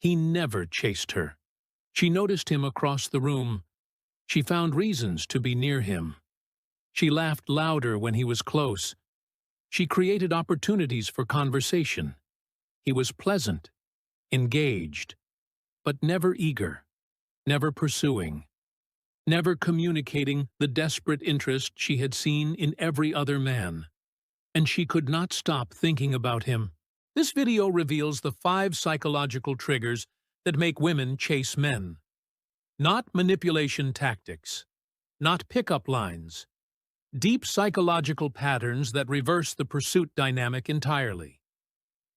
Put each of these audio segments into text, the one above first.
He never chased her. She noticed him across the room. She found reasons to be near him. She laughed louder when he was close. She created opportunities for conversation. He was pleasant, engaged, but never eager, never pursuing, never communicating the desperate interest she had seen in every other man. And she could not stop thinking about him. This video reveals the 5 psychological triggers that make women chase men. Not manipulation tactics, not pickup lines. Deep psychological patterns that reverse the pursuit dynamic entirely.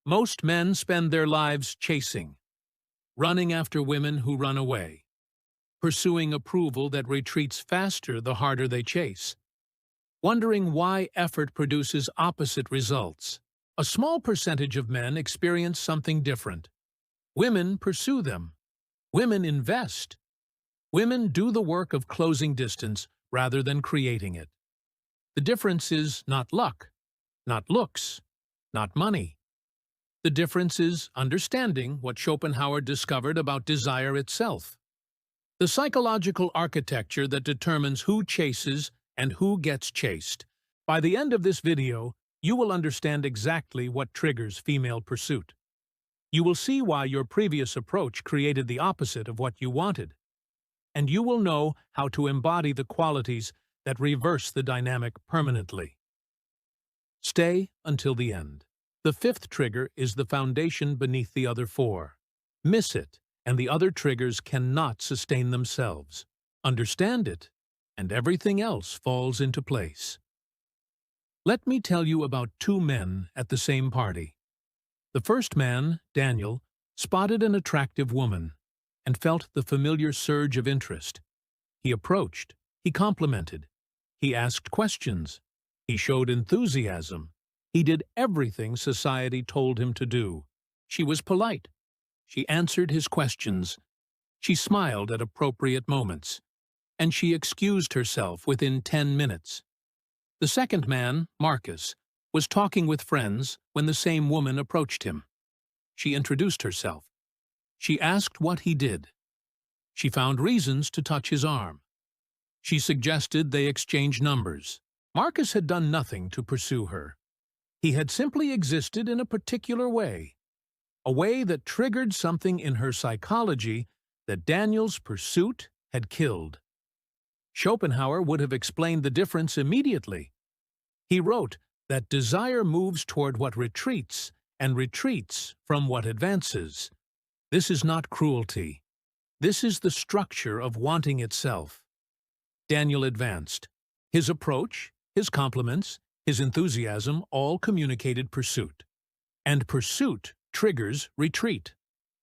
Most men spend their lives chasing, running after women who run away, pursuing approval that retreats faster the harder they chase, wondering why effort produces opposite results. A small percentage of men experience something different. Women pursue them. Women invest. Women do the work of closing distance rather than creating it. The difference is not luck, not looks, not money. The difference is understanding what Schopenhauer discovered about desire itself. The psychological architecture that determines who chases and who gets chased. By the end of this video, you will understand exactly what triggers female pursuit. You will see why your previous approach created the opposite of what you wanted. And you will know how to embody the qualities that reverse the dynamic permanently. Stay until the end. The 5th trigger is the foundation beneath the other 4. Miss it, and the other triggers cannot sustain themselves. Understand it, and everything else falls into place. Let me tell you about 2 men at the same party. The first man, Daniel, spotted an attractive woman and felt the familiar surge of interest. He approached, he complimented, he asked questions, he showed enthusiasm. He did everything society told him to do. She was polite. She answered his questions. She smiled at appropriate moments. And she excused herself within 10 minutes. The second man, Marcus, was talking with friends when the same woman approached him. She introduced herself. She asked what he did. She found reasons to touch his arm. She suggested they exchange numbers. Marcus had done nothing to pursue her. He had simply existed in a particular way, a way that triggered something in her psychology that Daniel's pursuit had killed. Schopenhauer would have explained the difference immediately. He wrote that desire moves toward what retreats and retreats from what advances. This is not cruelty. This is the structure of wanting itself. Daniel advanced. His approach, his compliments, his enthusiasm all communicated pursuit. And pursuit triggers retreat.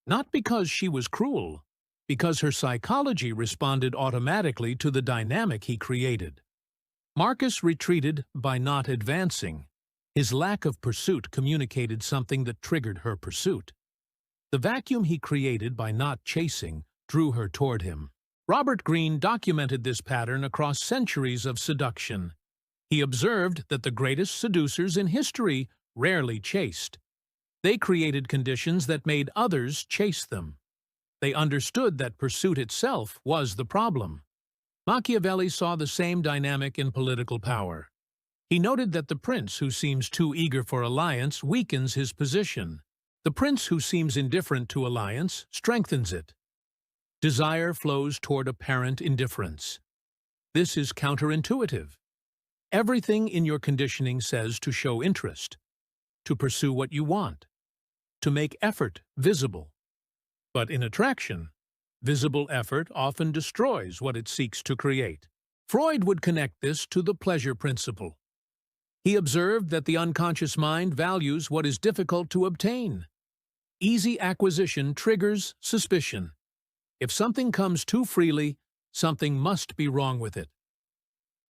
Not because she was cruel, because her psychology responded automatically to the dynamic he created. Marcus retreated by not advancing. His lack of pursuit communicated something that triggered her pursuit. The vacuum he created by not chasing drew her toward him. Robert Greene documented this pattern across centuries of seduction. He observed that the greatest seducers in history rarely chased. They created conditions that made others chase them. They understood that pursuit itself was the problem. Machiavelli saw the same dynamic in political power. He noted that the prince who seems too eager for alliance weakens his position. The prince who seems indifferent to alliance strengthens it. Desire flows toward apparent indifference. This is counterintuitive. Everything in your conditioning says to show interest, to pursue what you want, to make effort visible. But in attraction, visible effort often destroys what it seeks to create. Freud would connect this to the pleasure principle. He observed that the unconscious mind values what is difficult to obtain. Easy acquisition triggers suspicion. If something comes too freely, something must be wrong with it.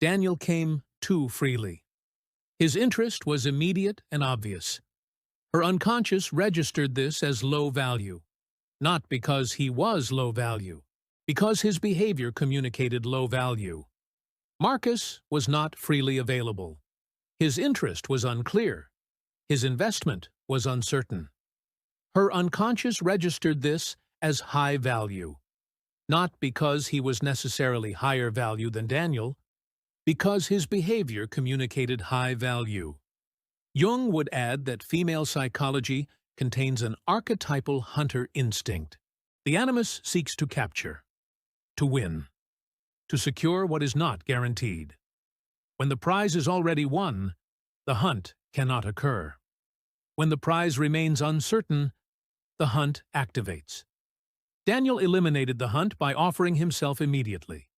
Daniel came too freely. His interest was immediate and obvious. Her unconscious registered this as low value, not because he was low value, because his behavior communicated low value. Marcus was not freely available. His interest was unclear. His investment was uncertain. Her unconscious registered this as high value, not because he was necessarily higher value than Daniel, because his behavior communicated high value. Jung would add that female psychology contains an archetypal hunter instinct. The animus seeks to capture, to win, to secure what is not guaranteed. When the prize is already won, the hunt cannot occur. When the prize remains uncertain, the hunt activates. Daniel eliminated the hunt by offering himself immediately.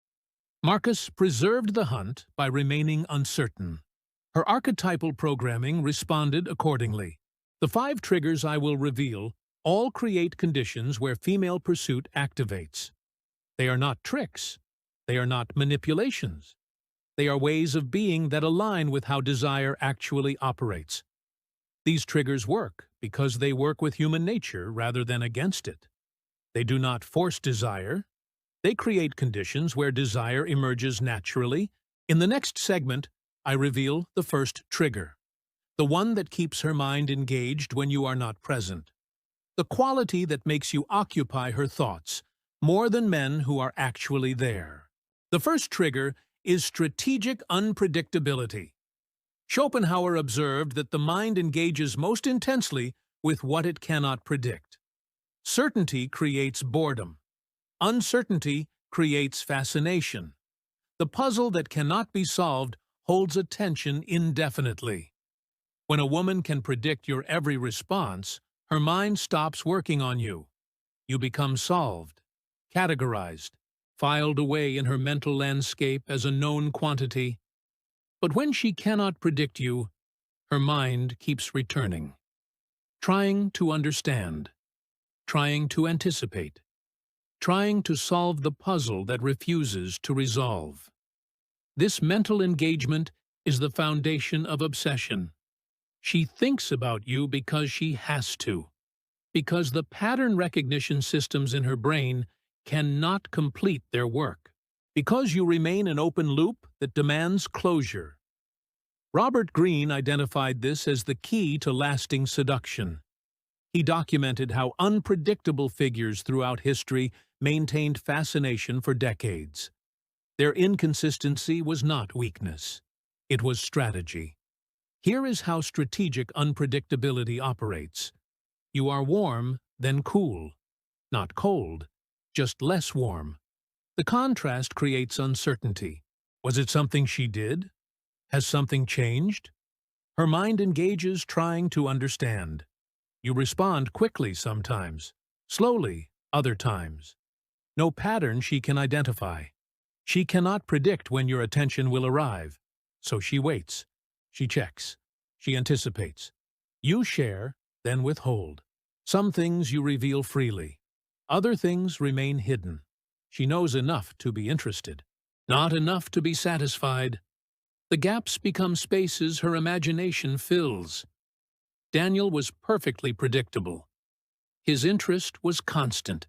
Marcus preserved the hunt by remaining uncertain. Her archetypal programming responded accordingly. The 5 triggers I will reveal all create conditions where female pursuit activates. They are not tricks. They are not manipulations. They are ways of being that align with how desire actually operates. These triggers work because they work with human nature rather than against it. They do not force desire. They create conditions where desire emerges naturally. In the next segment, I reveal the first trigger, the one that keeps her mind engaged when you are not present, the quality that makes you occupy her thoughts more than men who are actually there. The first trigger is strategic unpredictability. Schopenhauer observed that the mind engages most intensely with what it cannot predict. Certainty creates boredom. Uncertainty creates fascination. The puzzle that cannot be solved holds attention indefinitely. When a woman can predict your every response, her mind stops working on you. You become solved, categorized, filed away in her mental landscape as a known quantity. But when she cannot predict you, her mind keeps returning, trying to understand, trying to anticipate, trying to solve the puzzle that refuses to resolve. This mental engagement is the foundation of obsession. She thinks about you because she has to, because the pattern recognition systems in her brain cannot complete their work, because you remain an open loop that demands closure. Robert Greene identified this as the key to lasting seduction. He documented how unpredictable figures throughout history maintained fascination for decades. Their inconsistency was not weakness. It was strategy. Here is how strategic unpredictability operates. You are warm, then cool. Not cold, just less warm. The contrast creates uncertainty. Was it something she did? Has something changed? Her mind engages trying to understand. You respond quickly sometimes, slowly other times. No pattern she can identify. She cannot predict when your attention will arrive, so she waits. She checks. She anticipates. You share, then withhold. Some things you reveal freely. Other things remain hidden. She knows enough to be interested, not enough to be satisfied. The gaps become spaces her imagination fills. Daniel was perfectly predictable. His interest was constant.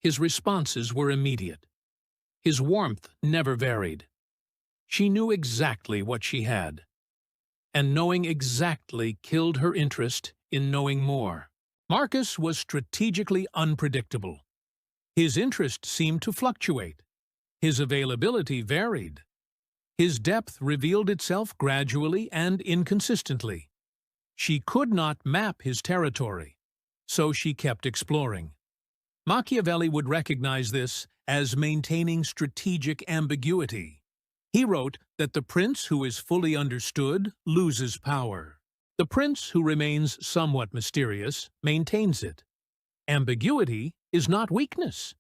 His responses were immediate. His warmth never varied. She knew exactly what she had, and knowing exactly killed her interest in knowing more. Marcus was strategically unpredictable. His interest seemed to fluctuate. His availability varied. His depth revealed itself gradually and inconsistently. She could not map his territory, so she kept exploring. Machiavelli would recognize this as maintaining strategic ambiguity. He wrote that the prince who is fully understood loses power. The prince who remains somewhat mysterious maintains it. Ambiguity is not weakness.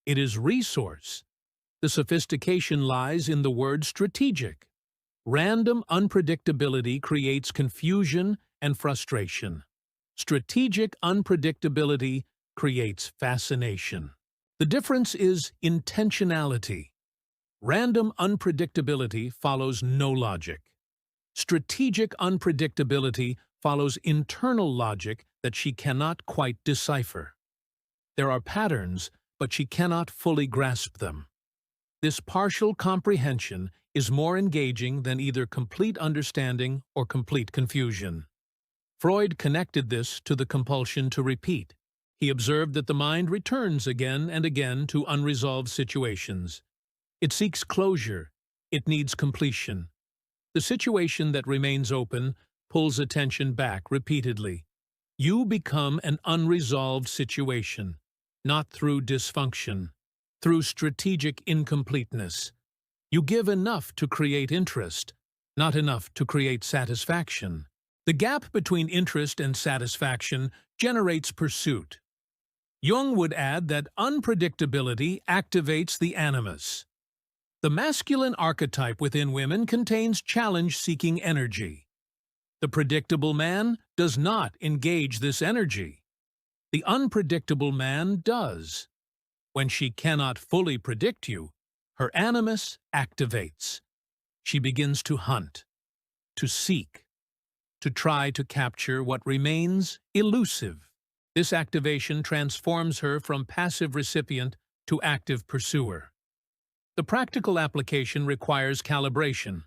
It is resource. The sophistication lies in the word strategic. Random unpredictability creates confusion and frustration. Strategic unpredictability creates fascination. The difference is intentionality. Random unpredictability follows no logic. Strategic unpredictability follows internal logic that she cannot quite decipher. There are patterns, but she cannot fully grasp them. This partial comprehension is more engaging than either complete understanding or complete confusion. Freud connected this to the compulsion to repeat. He observed that the mind returns again and again to unresolved situations. It seeks closure. It needs completion. The situation that remains open pulls attention back repeatedly. You become an unresolved situation, not through dysfunction, through strategic incompleteness. You give enough to create interest, not enough to create satisfaction. The gap between interest and satisfaction generates pursuit. Jung would add that unpredictability activates the animus. The masculine archetype within women contains challenge-seeking energy. The predictable man does not engage this energy. The unpredictable man does. When she cannot fully predict you, her animus activates. She begins to hunt, to seek, to try to capture what remains elusive. This activation transforms her from passive recipient to active pursuer. The practical application requires calibration.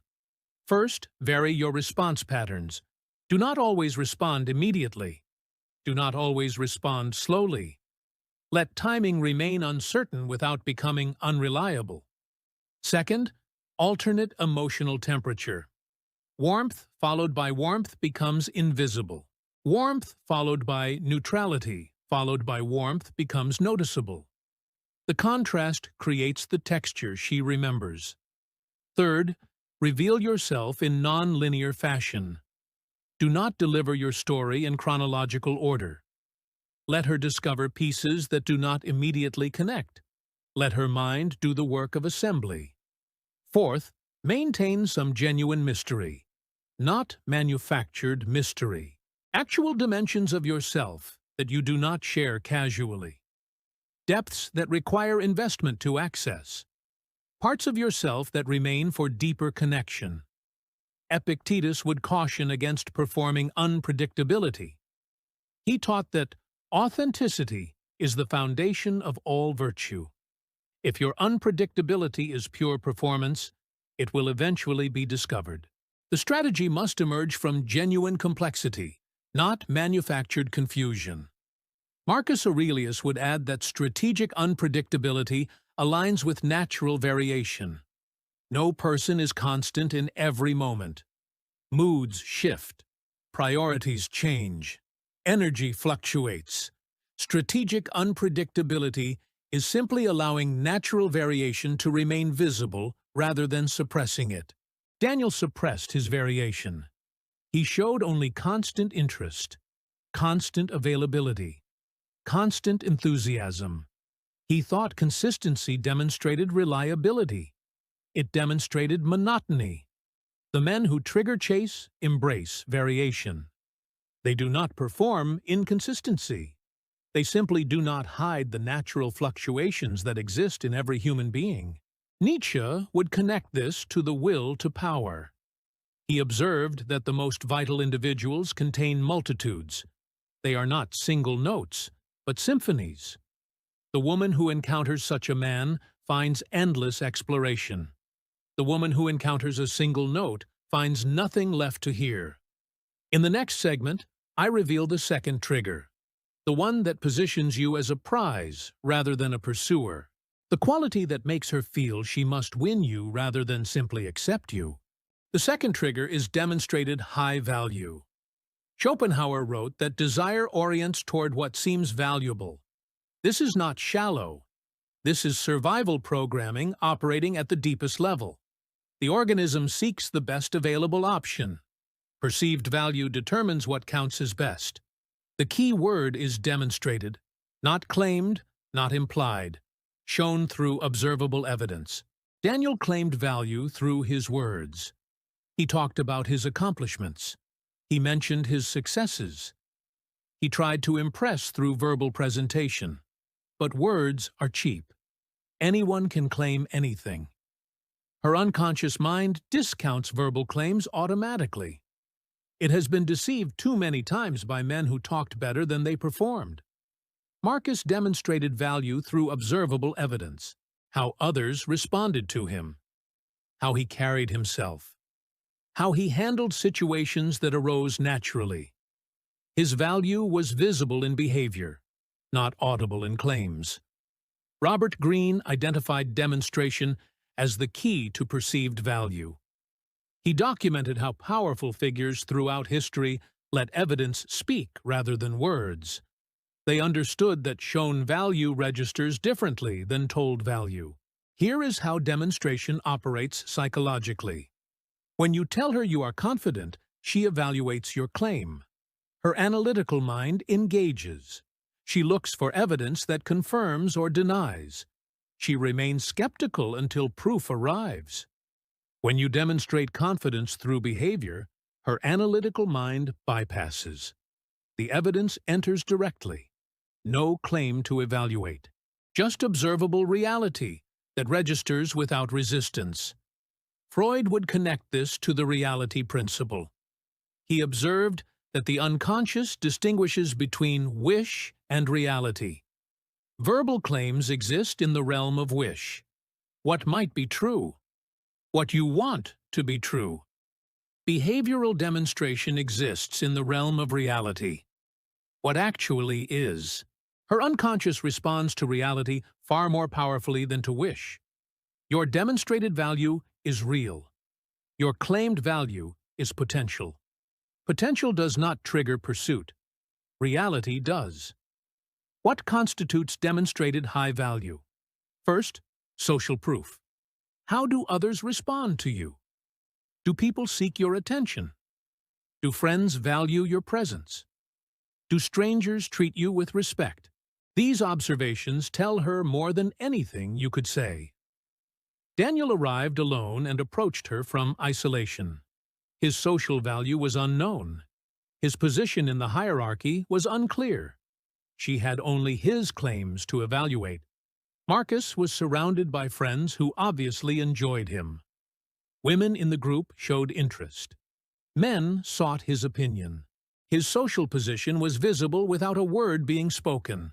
First, vary your response patterns. Do not always respond immediately. Do not always respond slowly. Let timing remain uncertain without becoming unreliable. Second, alternate emotional temperature. Warmth followed by warmth becomes invisible. Warmth followed by neutrality followed by warmth becomes noticeable. The contrast creates the texture she remembers. Third, reveal yourself in non-linear fashion. Do not deliver your story in chronological order. Let her discover pieces that do not immediately connect. Let her mind do the work of assembly. Fourth, maintain some genuine mystery, not manufactured mystery. Actual dimensions of yourself that you do not share casually. Depths that require investment to access. Parts of yourself that remain for deeper connection. Epictetus would caution against performing unpredictability. He taught that authenticity is the foundation of all virtue. If your unpredictability is pure performance, it will eventually be discovered. The strategy must emerge from genuine complexity, not manufactured confusion. Marcus Aurelius would add that strategic unpredictability aligns with natural variation. No person is constant in every moment. Moods shift. Priorities change. Energy fluctuates. Strategic unpredictability is simply allowing natural variation to remain visible rather than suppressing it. Daniel suppressed his variation. He showed only constant interest, constant availability, constant enthusiasm. He thought consistency demonstrated reliability. It demonstrated monotony. The men who trigger chase embrace variation. They do not perform inconsistency. They simply do not hide the natural fluctuations that exist in every human being. Nietzsche would connect this to the will to power. He observed that the most vital individuals contain multitudes. They are not single notes, but symphonies. The woman who encounters such a man finds endless exploration. The woman who encounters a single note finds nothing left to hear. In the next segment, I reveal the second trigger, the one that positions you as a prize rather than a pursuer, the quality that makes her feel she must win you rather than simply accept you. The second trigger is demonstrated high value. Schopenhauer wrote that desire orients toward what seems valuable. This is not shallow. This is survival programming operating at the deepest level. The organism seeks the best available option. Perceived value determines what counts as best. The key word is demonstrated, not claimed, not implied, shown through observable evidence. Daniel claimed value through his words. He talked about his accomplishments. He mentioned his successes. He tried to impress through verbal presentation. But words are cheap. Anyone can claim anything. Her unconscious mind discounts verbal claims automatically. It has been deceived too many times by men who talked better than they performed. Marcus demonstrated value through observable evidence, how others responded to him, how he carried himself, how he handled situations that arose naturally. His value was visible in behavior. not audible in claims. Robert Greene identified demonstration as the key to perceived value. He documented how powerful figures throughout history let evidence speak rather than words. They understood that shown value registers differently than told value. Here is how demonstration operates psychologically. When you tell her you are confident, she evaluates your claim. Her analytical mind engages. She looks for evidence that confirms or denies. She remains skeptical until proof arrives. When you demonstrate confidence through behavior, her analytical mind bypasses. The evidence enters directly. No claim to evaluate. Just observable reality that registers without resistance. Freud would connect this to the reality principle. He observed that the unconscious distinguishes between wish and reality. Verbal claims exist in the realm of wish. What might be true? What you want to be true. Behavioral demonstration exists in the realm of reality. What actually is. Her unconscious responds to reality far more powerfully than to wish. Your demonstrated value is real. Your claimed value is potential. Potential does not trigger pursuit. Reality does. What constitutes demonstrated high value? First, social proof. How do others respond to you? Do people seek your attention? Do friends value your presence? Do strangers treat you with respect? These observations tell her more than anything you could say. Daniel arrived alone and approached her from isolation. His social value was unknown. His position in the hierarchy was unclear. She had only his claims to evaluate. Marcus was surrounded by friends who obviously enjoyed him. Women in the group showed interest. Men sought his opinion. His social position was visible without a word being spoken.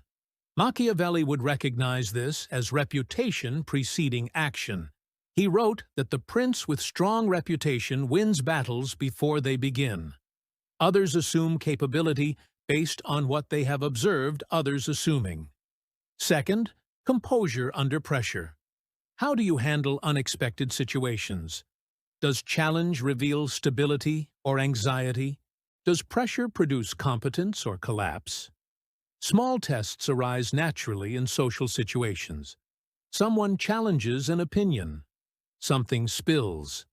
Machiavelli would recognize this as reputation preceding action. He wrote that the prince with strong reputation wins battles before they begin. Others assume capability based on what they have observed others assuming. Second, composure under pressure. How do you handle unexpected situations? Does challenge reveal stability or anxiety? Does pressure produce competence or collapse? Small tests arise naturally in social situations. Someone challenges an opinion. Something spills.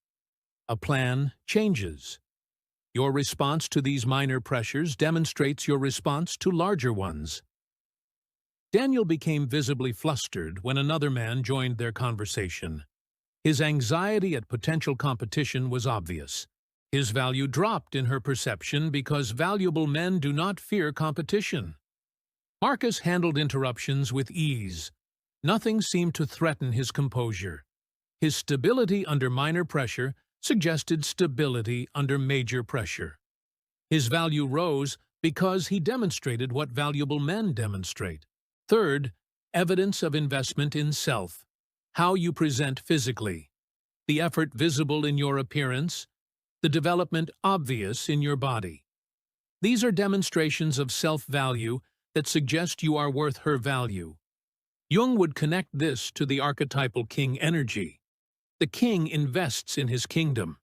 A plan changes. Your response to these minor pressures demonstrates your response to larger ones. Daniel became visibly flustered when another man joined their conversation. His anxiety at potential competition was obvious. His value dropped in her perception because valuable men do not fear competition. Marcus handled interruptions with ease. Nothing seemed to threaten his composure. His stability under minor pressure suggested stability under major pressure. His value rose because he demonstrated what valuable men demonstrate. Third, evidence of investment in self. How you present physically. The effort visible in your appearance. The development obvious in your body. These are demonstrations of self-value that suggest you are worth her value. Jung would connect this to the archetypal king energy. The king invests in his kingdom.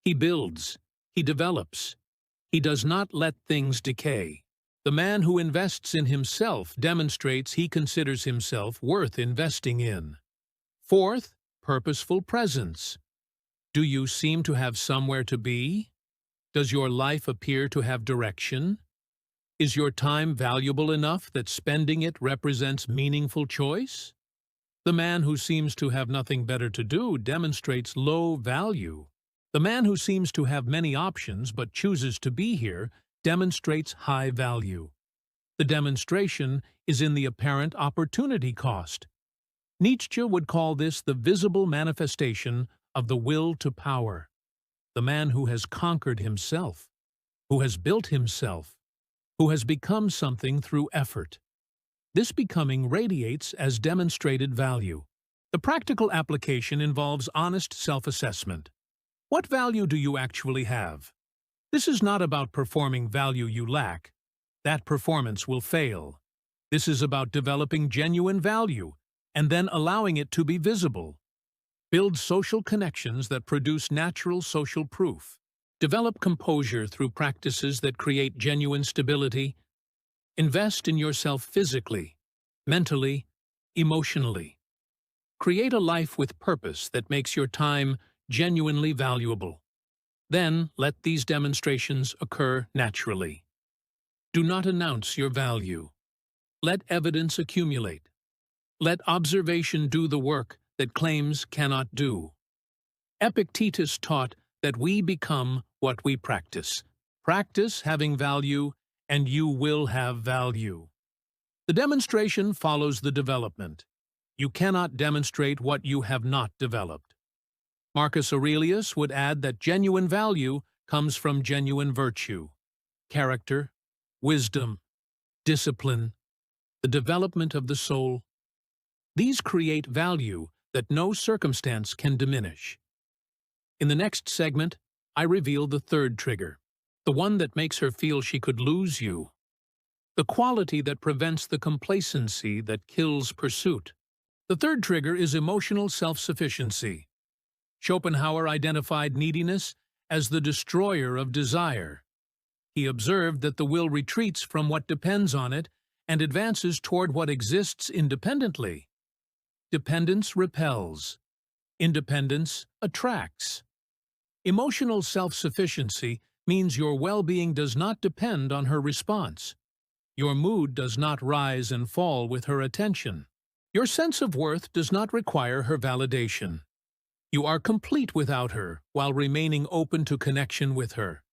He builds. He develops. He does not let things decay. The man who invests in himself demonstrates he considers himself worth investing in. Fourth, purposeful presence. Do you seem to have somewhere to be? Does your life appear to have direction? Is your time valuable enough that spending it represents meaningful choice? The man who seems to have nothing better to do demonstrates low value. The man who seems to have many options but chooses to be here demonstrates high value. The demonstration is in the apparent opportunity cost. Nietzsche would call this the visible manifestation of the will to power. The man who has conquered himself, who has built himself, who has become something through effort. This becoming radiates as demonstrated value. The practical application involves honest self-assessment. What value do you actually have? This is not about performing value you lack. That performance will fail. This is about developing genuine value and then allowing it to be visible. Build social connections that produce natural social proof. Develop composure through practices that create genuine stability. Invest in yourself physically, mentally, emotionally. Create a life with purpose that makes your time genuinely valuable. Then let these demonstrations occur naturally. Do not announce your value. Let evidence accumulate. Let observation do the work that claims cannot do. Epictetus taught that we become what we practice. Practice having value, and you will have value. The demonstration follows the development. You cannot demonstrate what you have not developed. Marcus Aurelius would add that genuine value comes from genuine virtue, character, wisdom, discipline, the development of the soul. These create value that no circumstance can diminish. In the next segment, I reveal the third trigger, the one that makes her feel she could lose you, the quality that prevents the complacency that kills pursuit. The third trigger is emotional self-sufficiency. Schopenhauer identified neediness as the destroyer of desire. He observed that the will retreats from what depends on it and advances toward what exists independently. Dependence repels. Independence attracts. Emotional self-sufficiency means your well-being does not depend on her response. Your mood does not rise and fall with her attention. Your sense of worth does not require her validation. You are complete without her while remaining open to connection with her.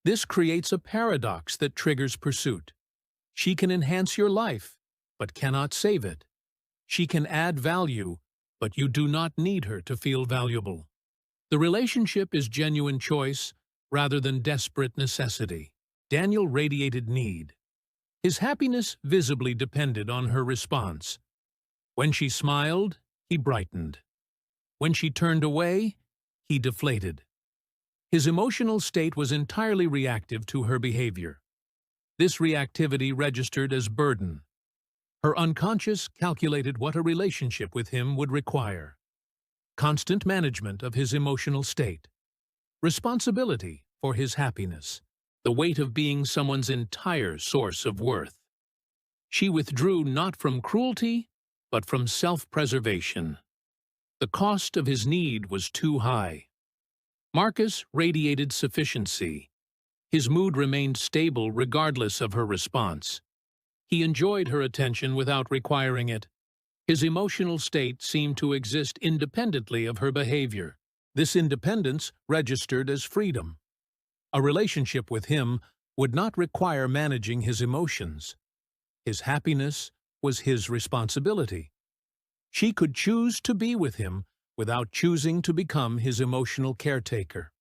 This creates a paradox that triggers pursuit. She can enhance your life, but cannot save it. She can add value, but you do not need her to feel valuable. The relationship is genuine choice rather than desperate necessity. Daniel radiated need. His happiness visibly depended on her response. When she smiled, he brightened. When she turned away, he deflated. His emotional state was entirely reactive to her behavior. This reactivity registered as burden. Her unconscious calculated what a relationship with him would require. Constant management of his emotional state. Responsibility for his happiness. The weight of being someone's entire source of worth. She withdrew not from cruelty, but from self-preservation. The cost of his need was too high. Marcus radiated sufficiency. His mood remained stable regardless of her response. He enjoyed her attention without requiring it. His emotional state seemed to exist independently of her behavior. This independence registered as freedom. A relationship with him would not require managing his emotions. His happiness was his responsibility. She could choose to be with him without choosing to become his emotional caretaker.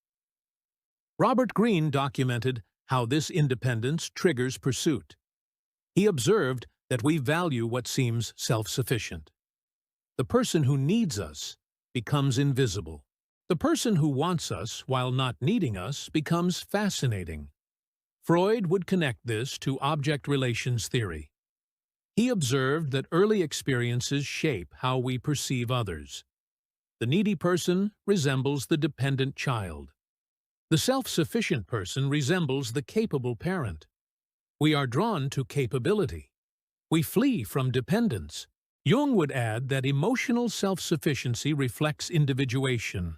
Robert Greene documented how this independence triggers pursuit. He observed that we value what seems self-sufficient. The person who needs us becomes invisible. The person who wants us while not needing us becomes fascinating. Freud would connect this to object relations theory. He observed that early experiences shape how we perceive others. The needy person resembles the dependent child. The self-sufficient person resembles the capable parent. We are drawn to capability. We flee from dependence. Jung would add that emotional self-sufficiency reflects individuation.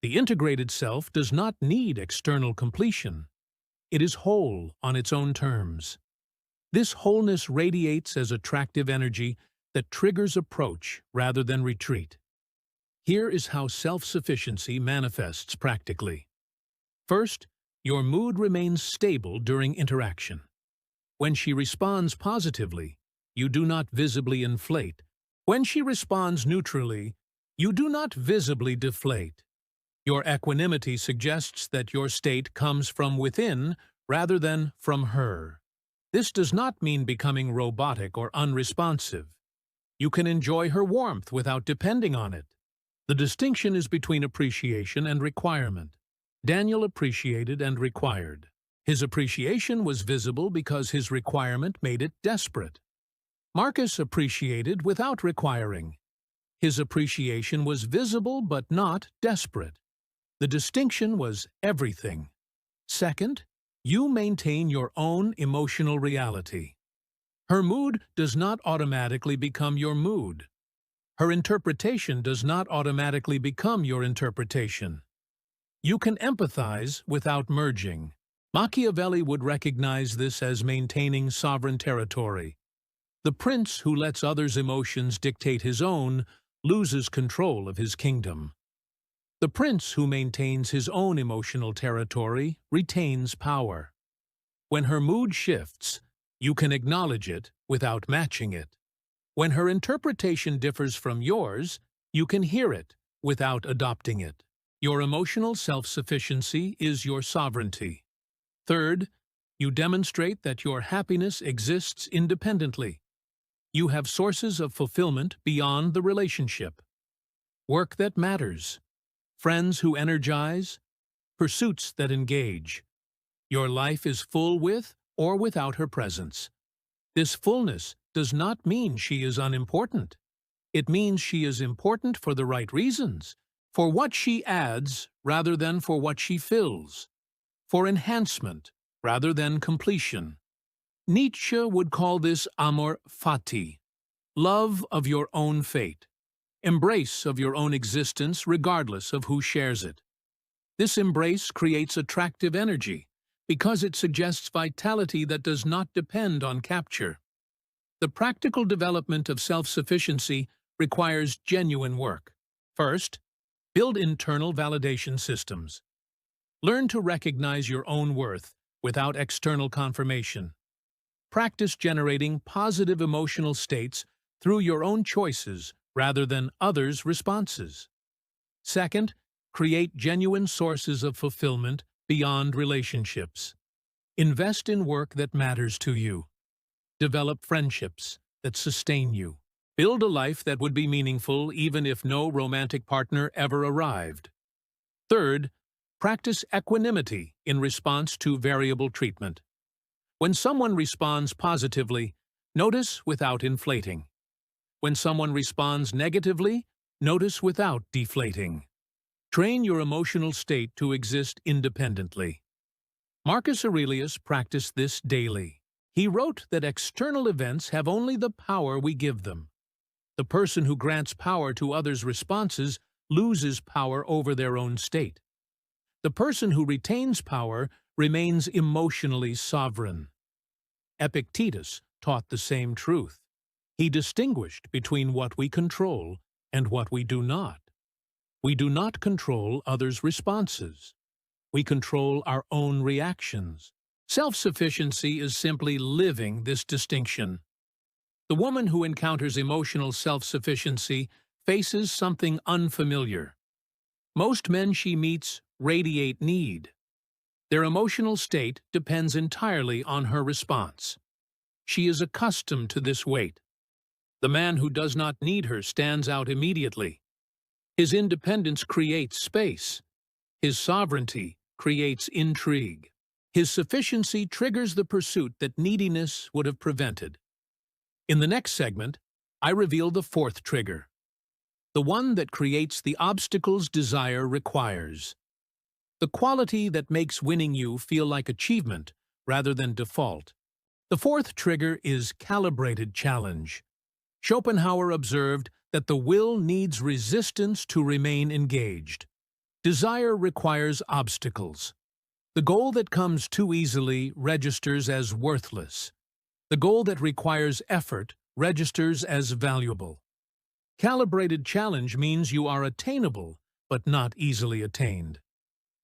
The integrated self does not need external completion. It is whole on its own terms. This wholeness radiates as attractive energy that triggers approach rather than retreat. Here is how self-sufficiency manifests practically. First, your mood remains stable during interaction. When she responds positively, you do not visibly inflate. When she responds neutrally, you do not visibly deflate. Your equanimity suggests that your state comes from within rather than from her. This does not mean becoming robotic or unresponsive. You can enjoy her warmth without depending on it. The distinction is between appreciation and requirement. Daniel appreciated and required. His appreciation was visible because his requirement made it desperate. Marcus appreciated without requiring. His appreciation was visible but not desperate. The distinction was everything. Second, you maintain your own emotional reality. Her mood does not automatically become your mood. Her interpretation does not automatically become your interpretation. You can empathize without merging. Machiavelli would recognize this as maintaining sovereign territory. The prince who lets others' emotions dictate his own loses control of his kingdom. The prince who maintains his own emotional territory retains power. When her mood shifts, you can acknowledge it without matching it. When her interpretation differs from yours, you can hear it without adopting it. Your emotional self-sufficiency is your sovereignty. Third, you demonstrate that your happiness exists independently. You have sources of fulfillment beyond the relationship. Work that matters. Friends who energize. Pursuits that engage. Your life is full with or without her presence. This fullness does not mean she is unimportant. It means she is important for the right reasons, for what she adds rather than for what she fills, for enhancement rather than completion. Nietzsche would call this amor fati, love of your own fate, embrace of your own existence regardless of who shares it. This embrace creates attractive energy because it suggests vitality that does not depend on capture. The practical development of self-sufficiency requires genuine work. First, build internal validation systems. Learn to recognize your own worth without external confirmation. Practice generating positive emotional states through your own choices rather than others' responses. Second, create genuine sources of fulfillment beyond relationships. Invest in work that matters to you. Develop friendships that sustain you. Build a life that would be meaningful even if no romantic partner ever arrived. Third, practice equanimity in response to variable treatment. When someone responds positively, notice without inflating. When someone responds negatively, notice without deflating. Train your emotional state to exist independently. Marcus Aurelius practiced this daily. He wrote that external events have only the power we give them. The person who grants power to others' responses loses power over their own state. The person who retains power remains emotionally sovereign. Epictetus taught the same truth. He distinguished between what we control and what we do not. We do not control others' responses. We control our own reactions. Self-sufficiency is simply living this distinction. The woman who encounters emotional self-sufficiency faces something unfamiliar. Most men she meets radiate need. Their emotional state depends entirely on her response. She is accustomed to this weight. The man who does not need her stands out immediately. His independence creates space. His sovereignty creates intrigue. His sufficiency triggers the pursuit that neediness would have prevented. In the next segment, I reveal the fourth trigger, the one that creates the obstacles desire requires. The quality that makes winning you feel like achievement rather than default. The fourth trigger is calibrated challenge. Schopenhauer observed that the will needs resistance to remain engaged. Desire requires obstacles. The goal that comes too easily registers as worthless. The goal that requires effort registers as valuable. Calibrated challenge means you are attainable, but not easily attained.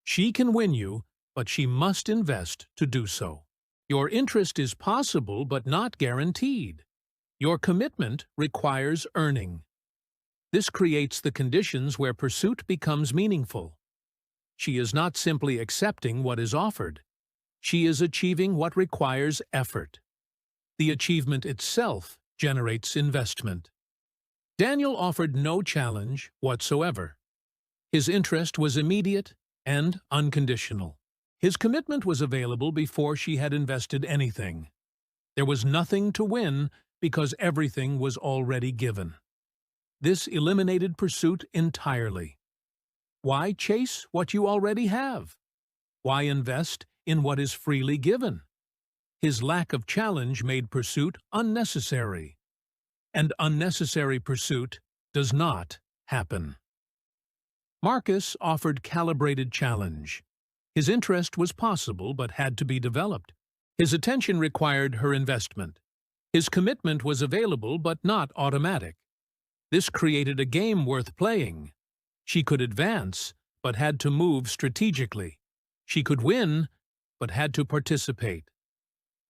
She can win you, but she must invest to do so. Your interest is possible, but not guaranteed. Your commitment requires earning. This creates the conditions where pursuit becomes meaningful. She is not simply accepting what is offered. She is achieving what requires effort. The achievement itself generates investment. Daniel offered no challenge whatsoever. His interest was immediate and unconditional. His commitment was available before she had invested anything. There was nothing to win because everything was already given. This eliminated pursuit entirely. Why chase what you already have? Why invest in what is freely given? His lack of challenge made pursuit unnecessary. And unnecessary pursuit does not happen. Marcus offered calibrated challenge. His interest was possible but had to be developed. His attention required her investment. His commitment was available but not automatic. This created a game worth playing. She could advance, but had to move strategically. She could win, but had to participate.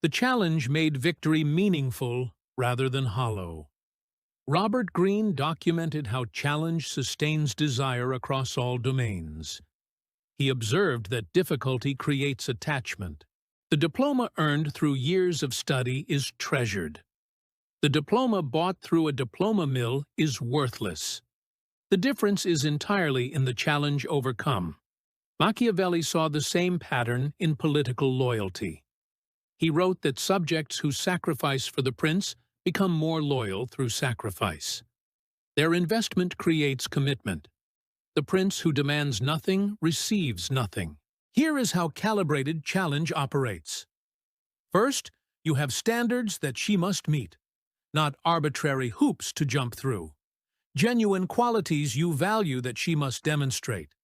The challenge made victory meaningful rather than hollow. Robert Greene documented how challenge sustains desire across all domains. He observed that difficulty creates attachment. The diploma earned through years of study is treasured. The diploma bought through a diploma mill is worthless. The difference is entirely in the challenge overcome. Machiavelli saw the same pattern in political loyalty. He wrote that subjects who sacrifice for the prince become more loyal through sacrifice. Their investment creates commitment. The prince who demands nothing receives nothing. Here is how calibrated challenge operates. First, you have standards that she must meet, not arbitrary hoops to jump through. Genuine qualities you value that she must demonstrate.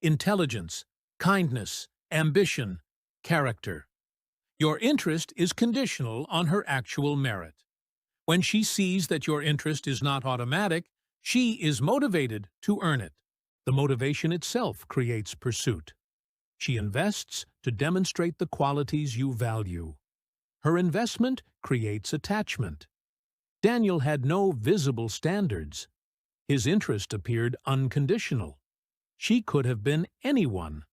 Intelligence, kindness, ambition, character. Your interest is conditional on her actual merit. When she sees that your interest is not automatic, she is motivated to earn it. The motivation itself creates pursuit. She invests to demonstrate the qualities you value. Her investment creates attachment. Daniel had no visible standards. His interest appeared unconditional. She could have been anyone.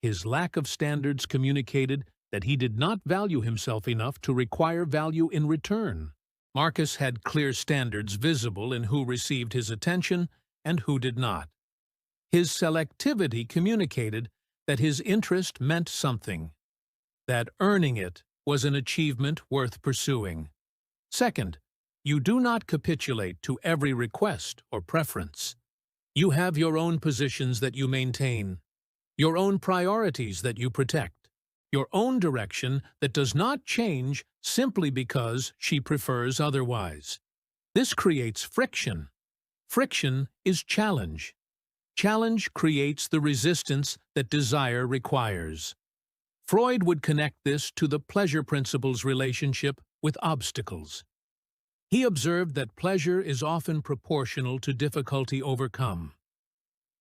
His lack of standards communicated that he did not value himself enough to require value in return. Marcus had clear standards visible in who received his attention and who did not. His selectivity communicated that his interest meant something, that earning it was an achievement worth pursuing. Second, you do not capitulate to every request or preference. You have your own positions that you maintain, your own priorities that you protect, your own direction that does not change simply because she prefers otherwise. This creates friction. Friction is challenge. Challenge creates the resistance that desire requires. Freud would connect this to the pleasure principle's relationship with obstacles. He observed that pleasure is often proportional to difficulty overcome.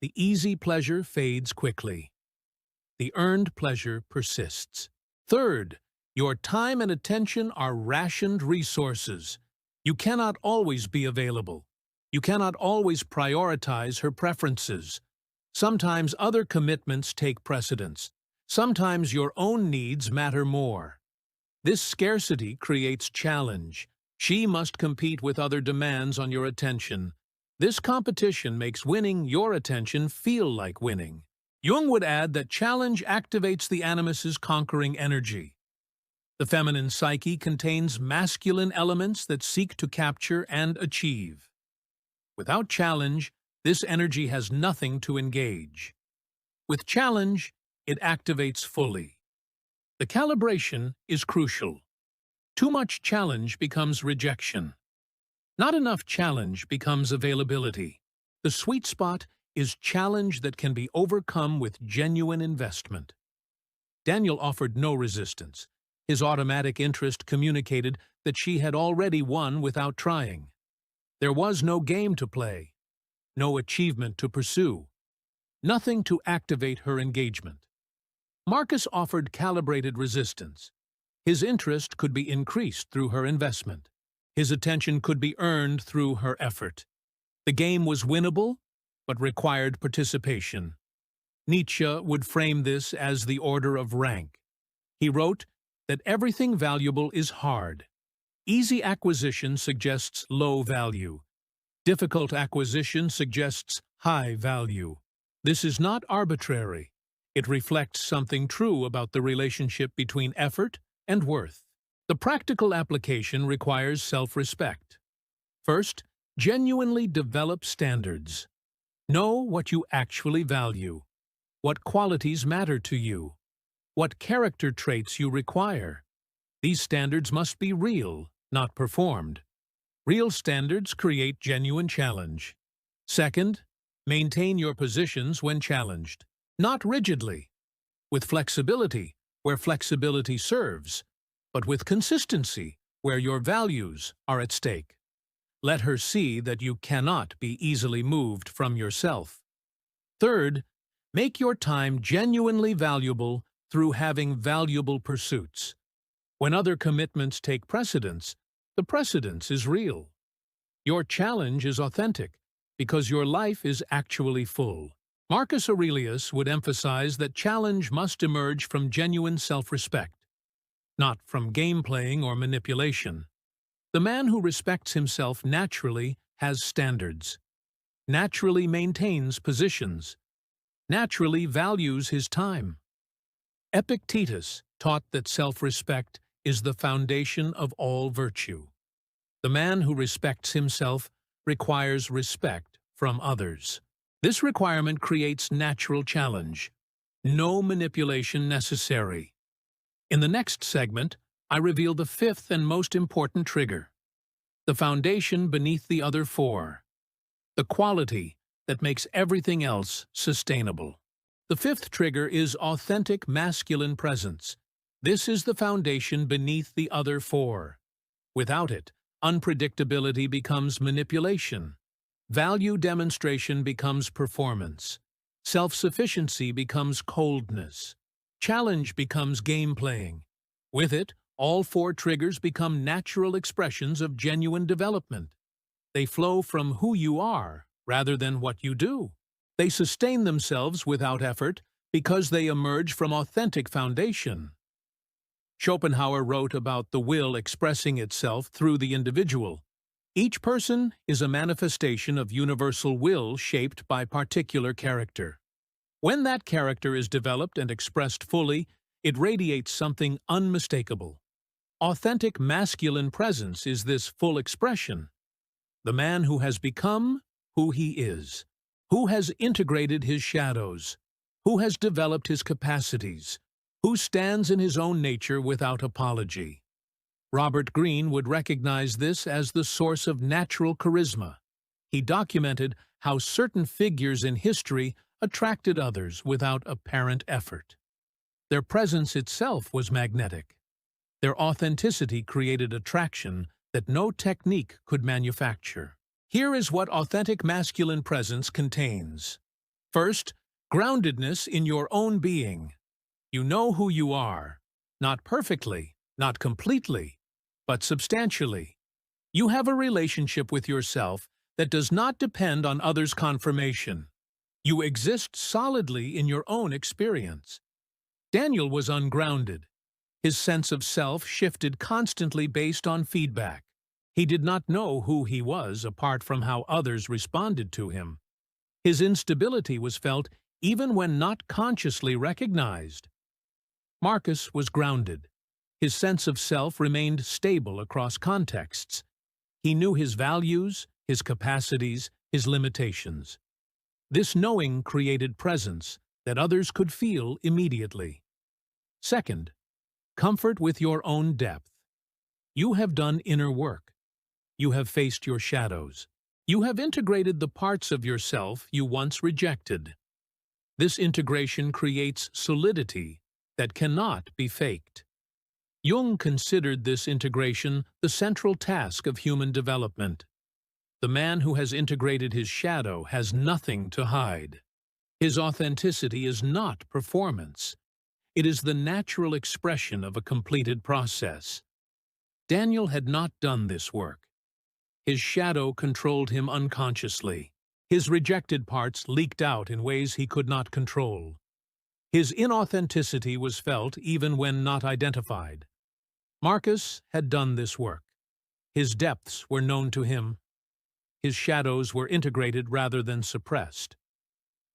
The easy pleasure fades quickly. The earned pleasure persists. Third, your time and attention are rationed resources. You cannot always be available. You cannot always prioritize her preferences. Sometimes other commitments take precedence. Sometimes your own needs matter more. This scarcity creates challenge. She must compete with other demands on your attention. This competition makes winning your attention feel like winning. Jung would add that challenge activates the animus's conquering energy. The feminine psyche contains masculine elements that seek to capture and achieve. Without challenge, this energy has nothing to engage. With challenge, it activates fully. The calibration is crucial. Too much challenge becomes rejection. Not enough challenge becomes availability. The sweet spot is challenge that can be overcome with genuine investment. Daniel offered no resistance. His automatic interest communicated that she had already won without trying. There was no game to play, no achievement to pursue, nothing to activate her engagement. Marcus offered calibrated resistance. His interest could be increased through her investment. His attention could be earned through her effort. The game was winnable, but required participation. Nietzsche would frame this as the order of rank. He wrote that everything valuable is hard. Easy acquisition suggests low value. Difficult acquisition suggests high value. This is not arbitrary. It reflects something true about the relationship between effort and worth. The practical application requires self-respect. First, genuinely develop standards. Know what you actually value, what qualities matter to you, what character traits you require. These standards must be real, not performed. Real standards create genuine challenge. Second, maintain your positions when challenged, not rigidly, with flexibility where flexibility serves, but with consistency where your values are at stake. Let her see that you cannot be easily moved from yourself. Third, make your time genuinely valuable through having valuable pursuits. When other commitments take precedence, the precedence is real. Your challenge is authentic because your life is actually full. Marcus Aurelius would emphasize that challenge must emerge from genuine self-respect, not from game-playing or manipulation. The man who respects himself naturally has standards, naturally maintains positions, naturally values his time. Epictetus taught that self-respect is the foundation of all virtue. The man who respects himself requires respect from others. This requirement creates natural challenge. No manipulation necessary. In the next segment, I reveal the fifth and most important trigger, the foundation beneath the other four, the quality that makes everything else sustainable. The fifth trigger is authentic masculine presence. This is the foundation beneath the other four. Without it, unpredictability becomes manipulation. Value demonstration becomes performance. Self-sufficiency becomes coldness. Challenge becomes game-playing. With it, all four triggers become natural expressions of genuine development. They flow from who you are rather than what you do. They sustain themselves without effort because they emerge from authentic foundation. Schopenhauer wrote about the will expressing itself through the individual. Each person is a manifestation of universal will shaped by particular character. When that character is developed and expressed fully, it radiates something unmistakable. Authentic masculine presence is this full expression. The man who has become who he is, who has integrated his shadows, who has developed his capacities, who stands in his own nature without apology. Robert Greene would recognize this as the source of natural charisma. He documented how certain figures in history attracted others without apparent effort. Their presence itself was magnetic. Their authenticity created attraction that no technique could manufacture. Here is what authentic masculine presence contains. First, groundedness in your own being. You know who you are, not perfectly, not completely, but substantially. You have a relationship with yourself that does not depend on others' confirmation. You exist solidly in your own experience. Daniel was ungrounded. His sense of self shifted constantly based on feedback. He did not know who he was apart from how others responded to him. His instability was felt even when not consciously recognized. Marcus was grounded. His sense of self remained stable across contexts. He knew his values, his capacities, his limitations. This knowing created presence that others could feel immediately. Second, comfort with your own depth. You have done inner work. You have faced your shadows. You have integrated the parts of yourself you once rejected. This integration creates solidity that cannot be faked. Jung considered this integration the central task of human development. The man who has integrated his shadow has nothing to hide. His authenticity is not performance. It is the natural expression of a completed process. Daniel had not done this work. His shadow controlled him unconsciously. His rejected parts leaked out in ways he could not control. His inauthenticity was felt even when not identified. Marcus had done this work. His depths were known to him. His shadows were integrated rather than suppressed.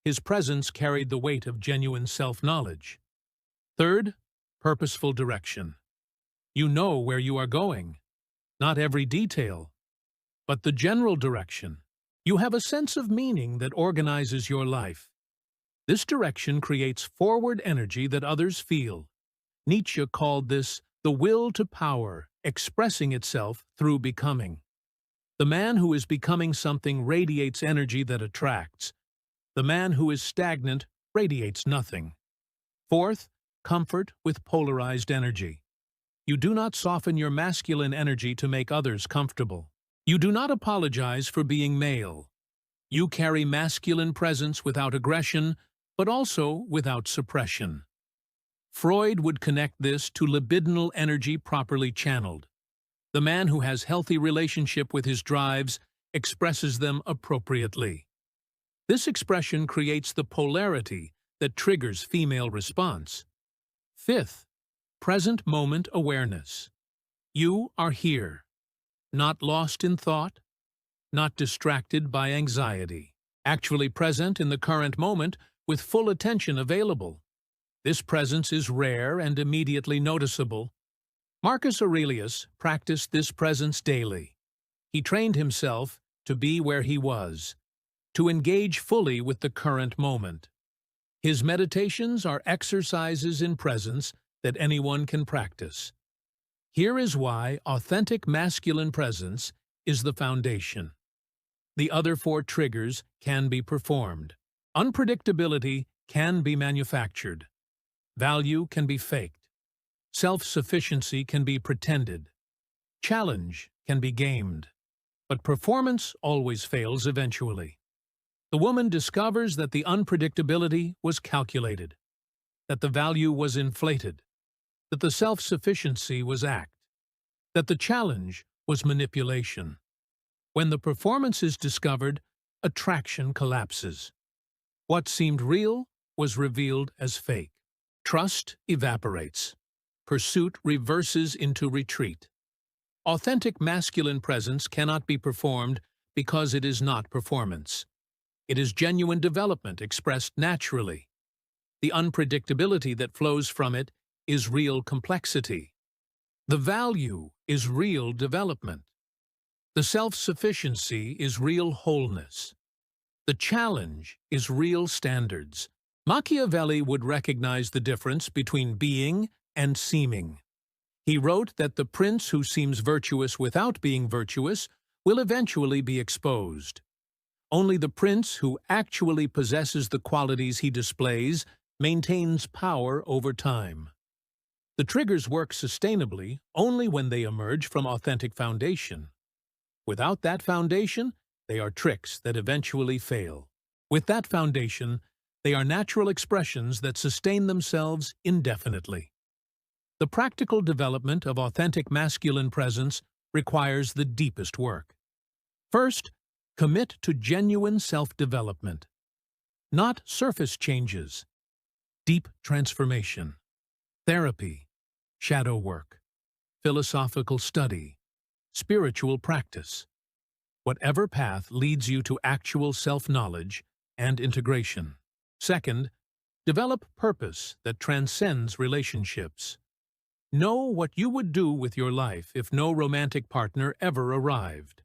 His presence carried the weight of genuine self-knowledge. Third, purposeful direction. You know where you are going. Not every detail, but the general direction. You have a sense of meaning that organizes your life. This direction creates forward energy that others feel. Nietzsche called this the will to power, expressing itself through becoming. The man who is becoming something radiates energy that attracts. The man who is stagnant radiates nothing. Fourth, comfort with polarized energy. You do not soften your masculine energy to make others comfortable. You do not apologize for being male. You carry masculine presence without aggression, but also without suppression. Freud would connect this to libidinal energy properly channeled. The man who has healthy relationship with his drives expresses them appropriately. This expression creates the polarity that triggers female response. Fifth, present moment awareness. You are here, not lost in thought, not distracted by anxiety, actually present in the current moment with full attention available. This presence is rare and immediately noticeable. Marcus Aurelius practiced this presence daily. He trained himself to be where he was, to engage fully with the current moment. His meditations are exercises in presence that anyone can practice. Here is why authentic masculine presence is the foundation. The other 4 triggers can be performed. Unpredictability can be manufactured. Value can be faked. Self-sufficiency can be pretended. Challenge can be gamed. But performance always fails eventually. The woman discovers that the unpredictability was calculated, that the value was inflated, that the self-sufficiency was act, that the challenge was manipulation. When the performance is discovered, attraction collapses. What seemed real was revealed as fake. Trust evaporates. Pursuit reverses into retreat. Authentic masculine presence cannot be performed because it is not performance. It is genuine development expressed naturally. The unpredictability that flows from it is real complexity. The value is real development. The self-sufficiency is real wholeness. The challenge is real standards. Machiavelli would recognize the difference between being and seeming. He wrote that the prince who seems virtuous without being virtuous will eventually be exposed. Only the prince who actually possesses the qualities he displays maintains power over time. The triggers work sustainably only when they emerge from authentic foundation. Without that foundation, they are tricks that eventually fail. With that foundation, they are natural expressions that sustain themselves indefinitely. The practical development of authentic masculine presence requires the deepest work. First, commit to genuine self-development. Not surface changes. Deep transformation. Therapy. Shadow work. Philosophical study. Spiritual practice. Whatever path leads you to actual self-knowledge and integration. Second, develop purpose that transcends relationships. Know what you would do with your life if no romantic partner ever arrived.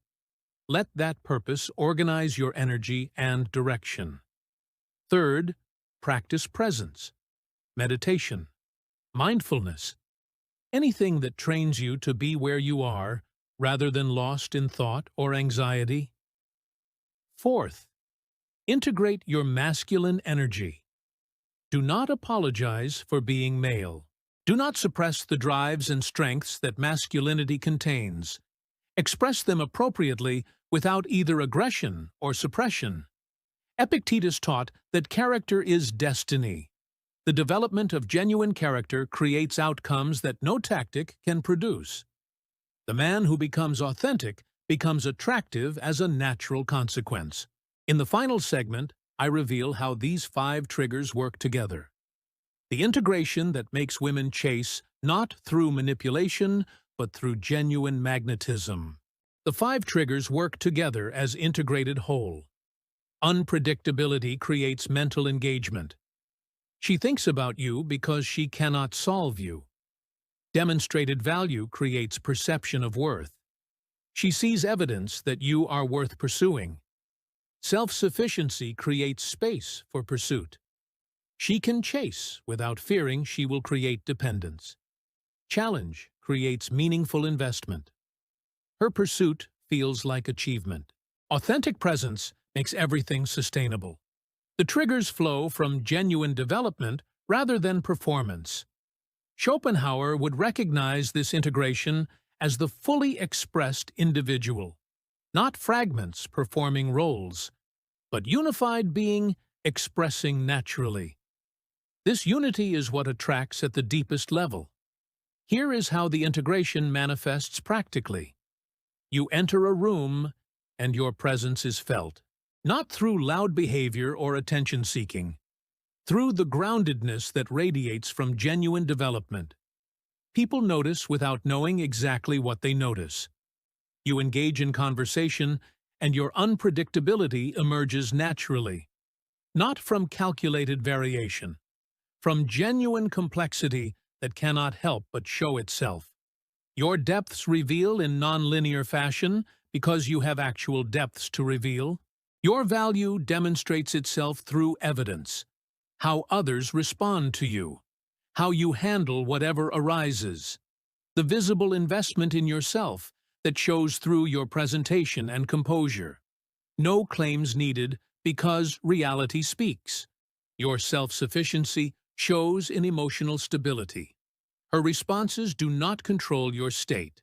Let that purpose organize your energy and direction. Third, practice presence, meditation, mindfulness, anything that trains you to be where you are rather than lost in thought or anxiety. Fourth, integrate your masculine energy. Do not apologize for being male. Do not suppress the drives and strengths that masculinity contains. Express them appropriately without either aggression or suppression. Epictetus taught that character is destiny. The development of genuine character creates outcomes that no tactic can produce. The man who becomes authentic becomes attractive as a natural consequence. In the final segment, I reveal how these 5 triggers work together. The integration that makes women chase not through manipulation, but through genuine magnetism. The 5 triggers work together as integrated whole. Unpredictability creates mental engagement. She thinks about you because she cannot solve you. Demonstrated value creates perception of worth. She sees evidence that you are worth pursuing. Self-sufficiency creates space for pursuit. She can chase without fearing she will create dependence. Challenge creates meaningful investment. Her pursuit feels like achievement. Authentic presence makes everything sustainable. The triggers flow from genuine development rather than performance. Schopenhauer would recognize this integration as the fully expressed individual, not fragments performing roles, but unified being expressing naturally. This unity is what attracts at the deepest level. Here is how the integration manifests practically. You enter a room, and your presence is felt, not through loud behavior or attention-seeking, through the groundedness that radiates from genuine development. People notice without knowing exactly what they notice. You engage in conversation, and your unpredictability emerges naturally, not from calculated variation, from genuine complexity that cannot help but show itself. Your depths reveal in nonlinear fashion because you have actual depths to reveal. Your value demonstrates itself through evidence, how others respond to you, how you handle whatever arises, the visible investment in yourself that shows through your presentation and composure. No claims needed because reality speaks. Your self-sufficiency shows in emotional stability. Her responses do not control your state.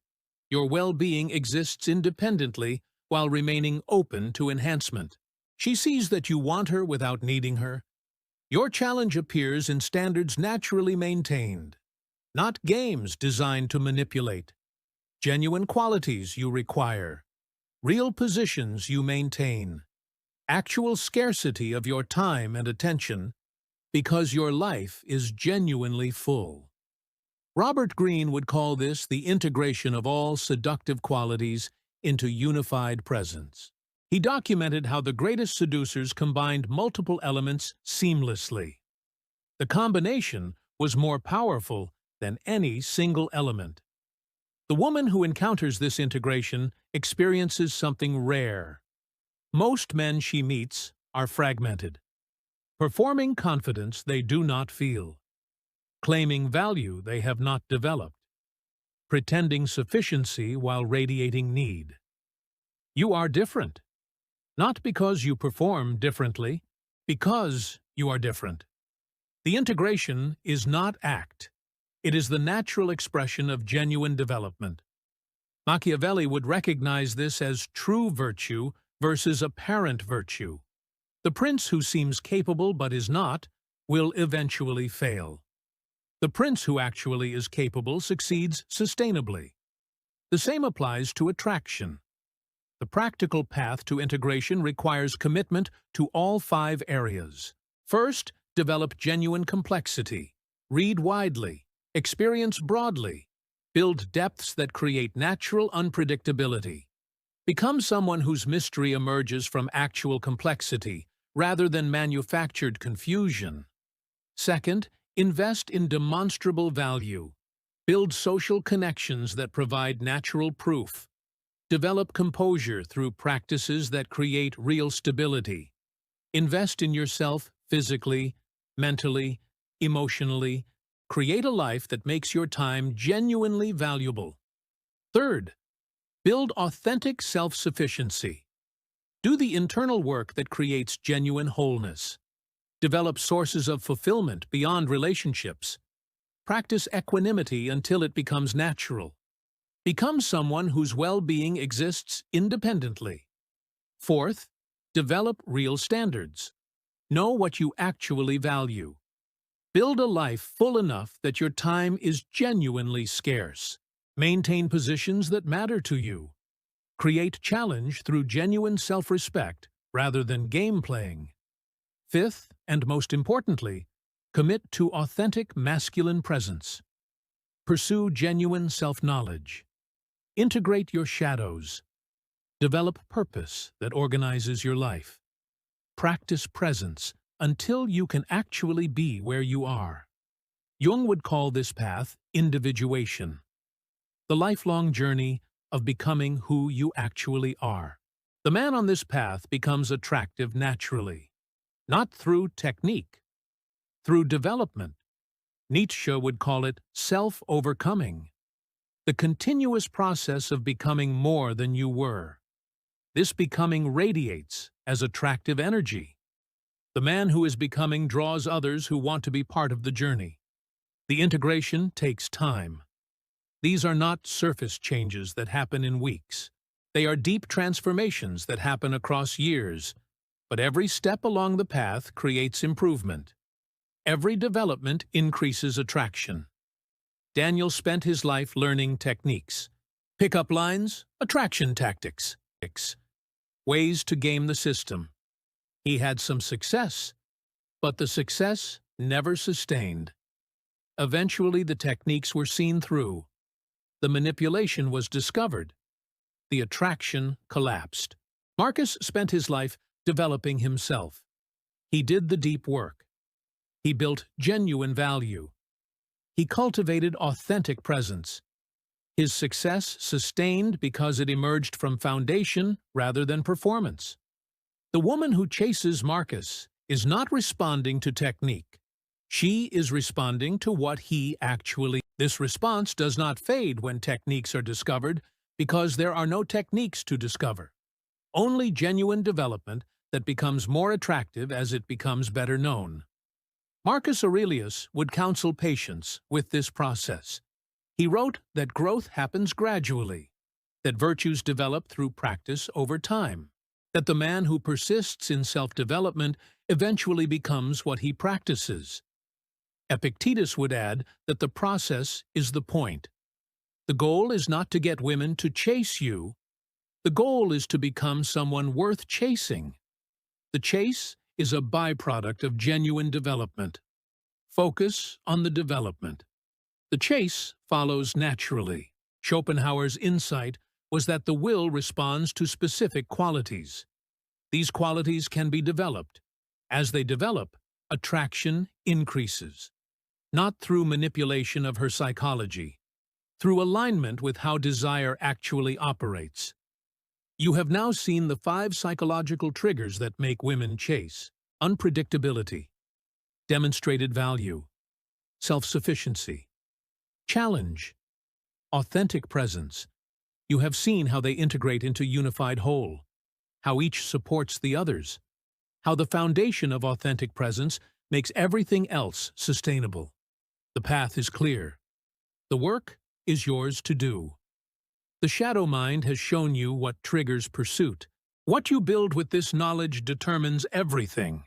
Your well-being exists independently while remaining open to enhancement. She sees that you want her without needing her. Your challenge appears in standards naturally maintained, not games designed to manipulate. Genuine qualities you require, real positions you maintain, actual scarcity of your time and attention, because your life is genuinely full. Robert Greene would call this the integration of all seductive qualities into unified presence. He documented how the greatest seducers combined multiple elements seamlessly. The combination was more powerful than any single element. The woman who encounters this integration experiences something rare. Most men she meets are fragmented, performing confidence they do not feel, claiming value they have not developed, pretending sufficiency while radiating need. You are different, not because you perform differently, because you are different. The integration is not act. It is the natural expression of genuine development. Machiavelli would recognize this as true virtue versus apparent virtue. The prince who seems capable but is not will eventually fail. The prince who actually is capable succeeds sustainably. The same applies to attraction. The practical path to integration requires commitment to all 5 areas. First, develop genuine complexity. Read widely. Experience broadly. Build depths that create natural unpredictability. Become someone whose mystery emerges from actual complexity, rather than manufactured confusion. Second, invest in demonstrable value. Build social connections that provide natural proof. Develop composure through practices that create real stability. Invest in yourself physically, mentally, emotionally. Create a life that makes your time genuinely valuable. Third, build authentic self-sufficiency. Do the internal work that creates genuine wholeness. Develop sources of fulfillment beyond relationships. Practice equanimity until it becomes natural. Become someone whose well-being exists independently. Fourth, develop real standards. Know what you actually value. Build a life full enough that your time is genuinely scarce. Maintain positions that matter to you. Create challenge through genuine self-respect rather than game playing. Fifth, and most importantly, commit to authentic masculine presence. Pursue genuine self-knowledge. Integrate your shadows. Develop purpose that organizes your life. Practice presence until you can actually be where you are. Jung would call this path individuation, the lifelong journey of becoming who you actually are. The man on this path becomes attractive naturally, not through technique, through development. Nietzsche would call it self-overcoming, the continuous process of becoming more than you were. This becoming radiates as attractive energy. The man who is becoming draws others who want to be part of the journey. The integration takes time. These are not surface changes that happen in weeks. They are deep transformations that happen across years. But every step along the path creates improvement. Every development increases attraction. Daniel spent his life learning techniques. Pickup lines, attraction tactics, ways to game the system. He had some success, but the success never sustained. Eventually, the techniques were seen through. The manipulation was discovered. The attraction collapsed. Marcus spent his life developing himself. He did the deep work. He built genuine value. He cultivated authentic presence. His success sustained because it emerged from foundation rather than performance. The woman who chases Marcus is not responding to technique. She is responding to what he actually is. This response does not fade when techniques are discovered because there are no techniques to discover. Only genuine development that becomes more attractive as it becomes better known. Marcus Aurelius would counsel patience with this process. He wrote that growth happens gradually, that virtues develop through practice over time, that the man who persists in self-development eventually becomes what he practices. Epictetus would add that the process is the point. The goal is not to get women to chase you. The goal is to become someone worth chasing. The chase is a byproduct of genuine development. Focus on the development. The chase follows naturally. Schopenhauer's insight was that the will responds to specific qualities. These qualities can be developed. As they develop, attraction increases. Not through manipulation of her psychology, through alignment with how desire actually operates. You have now seen the 5 psychological triggers that make women chase: unpredictability, demonstrated value, self-sufficiency, challenge, authentic presence. You have seen how they integrate into unified whole, how each supports the others, how the foundation of authentic presence makes everything else sustainable. The path is clear. The work is yours to do. The shadow mind has shown you what triggers pursuit. What you build with this knowledge determines everything.